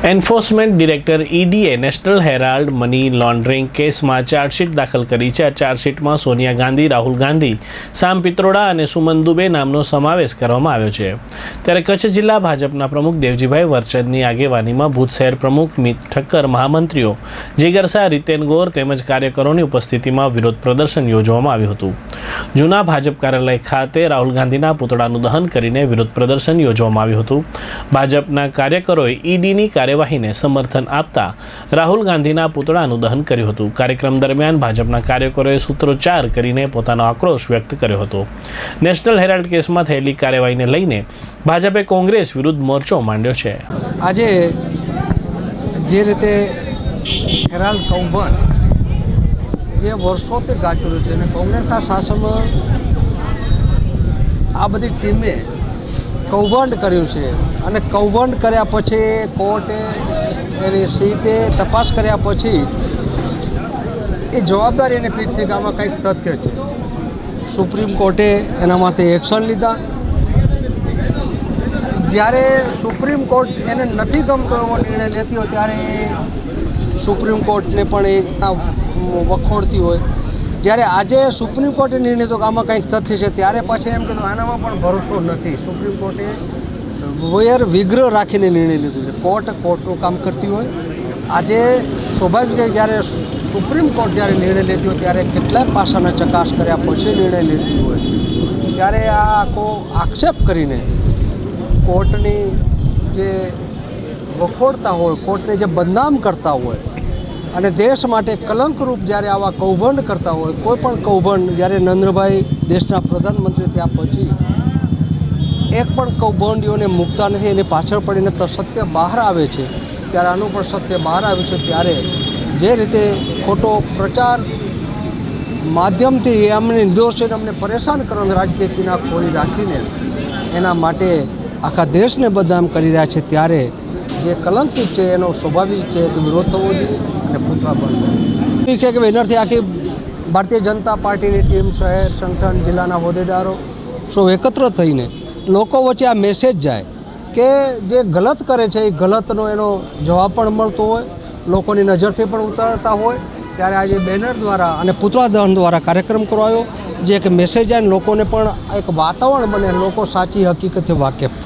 Enforcement director ઈડીએ National Herald money laundering કેસમાં chargesheet દાખલ કરી છે। આ ચાર્જશીટમાં સોનિયા ગાંધી, રાહુલ ગાંધી, સામ પિત્રોડા અને સુમન દુબે નામનો સમાવેશ કરવામાં આવ્યો છે। ત્યારે કચ્છ જિલ્લા ભાજપના પ્રમુખ દેવજીભાઈ વરચદની આગેવાનીમાં ભૂત શહેર પ્રમુખ મિત ઠક્કર, મહામંત્રીઓ જીગર શાહ, રીતેન ગોર તેમજ કાર્યકરોની ઉપસ્થિતિમાં વિરોધ પ્રદર્શન યોજવામાં આવ્યું હતું। જૂના ભાજપ કાર્યાલય ખાતે રાહુલ ગાંધીના પુતળાનું દહન કરીને વિરોધ પ્રદર્શન યોજવામાં આવ્યું હતું। ભાજપના કાર્યકરોએ ઈડીની કાર્યવાહીને સમર્થન આપતા રાહુલ ગાંધીના પુતળાનું દહન કર્યું હતું। કાર્યક્રમ દરમિયાન ભાજપના કાર્યકરોએ સૂત્રોચ્ચાર કરીને પોતાનો આક્રોશ વ્યક્ત કર્યો હતો। નેશનલ હેરાલ્ડ કેસમાં થયેલી કાર્યવાહીને લઈને ભાજપે કોંગ્રેસ વિરુદ્ધ મોરચો માંડ્યો છે। આજે જે રીતે હેરાલ્ડ કૌભાંડ જે વર્ષોથી ગાજ્યું છે અને કોંગ્રેસના શાસનમાં આ બધી ટીમે કૌભાંડ કર્યું છે અને કૌભાંડ કર્યા પછી કોર્ટે એની સીટે તપાસ કર્યા પછી એ જવાબદારી એને પીઠી કે આમાં કંઈક તથ્ય છે। સુપ્રીમ કોર્ટે એના માટે એક્શન લીધા। જ્યારે સુપ્રીમ કોર્ટ એને નથી ગમતો એવો નિર્ણય લેતી હોય ત્યારે સુપ્રીમ કોર્ટને પણ એ વખોડતી હોય। જ્યારે આજે સુપ્રીમ કોર્ટે નિર્ણય તો કે આમાં કંઈક તથ્ય છે ત્યારે પાછી એમ કીધું આનામાં પણ ભરોસો નથી। સુપ્રીમ કોર્ટે વિગ્રહ રાખીને નિર્ણય લીધો છે। કોર્ટનું કામ કરતી હોય। આજે સ્વાભાવિક છે જ્યારે સુપ્રીમ કોર્ટ જ્યારે નિર્ણય લેતી હોય ત્યારે કેટલાય પાસાના ચકાસ કર્યા પછી નિર્ણય લેતી હોય ત્યારે આ આખો આક્ષેપ કરીને કોર્ટની જે વખોડતા હોય, કોર્ટને જે બદનામ કરતા હોય અને દેશ માટે કલંકરૂપ જ્યારે આવા કૌભાંડ કરતા હોય, કોઈ પણ કૌભાંડ જ્યારે નરેન્દ્રભાઈ દેશના પ્રધાનમંત્રી થયા પછી એક પણ કૌભાંડીઓને મૂકતા નથી, એની પાછળ પડીને તો સત્ય બહાર આવે છે। ત્યારે આનું પણ સત્ય બહાર આવ્યું છે। ત્યારે જે રીતે ખોટો પ્રચાર માધ્યમથી અમને નિર્દોષોને અમને પરેશાન કરવાનો રાજકીય કિનાખોરી રાખીને એના માટે આખા દેશને બદનામ કરી રહ્યા છે ત્યારે જે કલંકિત છે એનો સ્વાભાવિક છે કે વિરોધ થવો જોઈએ અને પૂતળા બંધ છે કે એનાથી આખી ભારતીય જનતા પાર્ટીની ટીમ, શહેર સંગઠન, જિલ્લાના હોદ્દેદારો સૌ એકત્ર થઈને લોકો વચ્ચે આ મેસેજ જાય કે જે ગલત કરે છે એ ગલતનો એનો જવાબ પણ મળતો હોય, લોકોની નજરથી પણ ઉતારતા હોય। ત્યારે આજે બેનર દ્વારા અને પૂતળા દહન દ્વારા કાર્યક્રમ કરવાયો જે એક મેસેજ આવે લોકોને પણ એક વાતાવરણ બને, લોકો સાચી હકીકતથી વાકેફ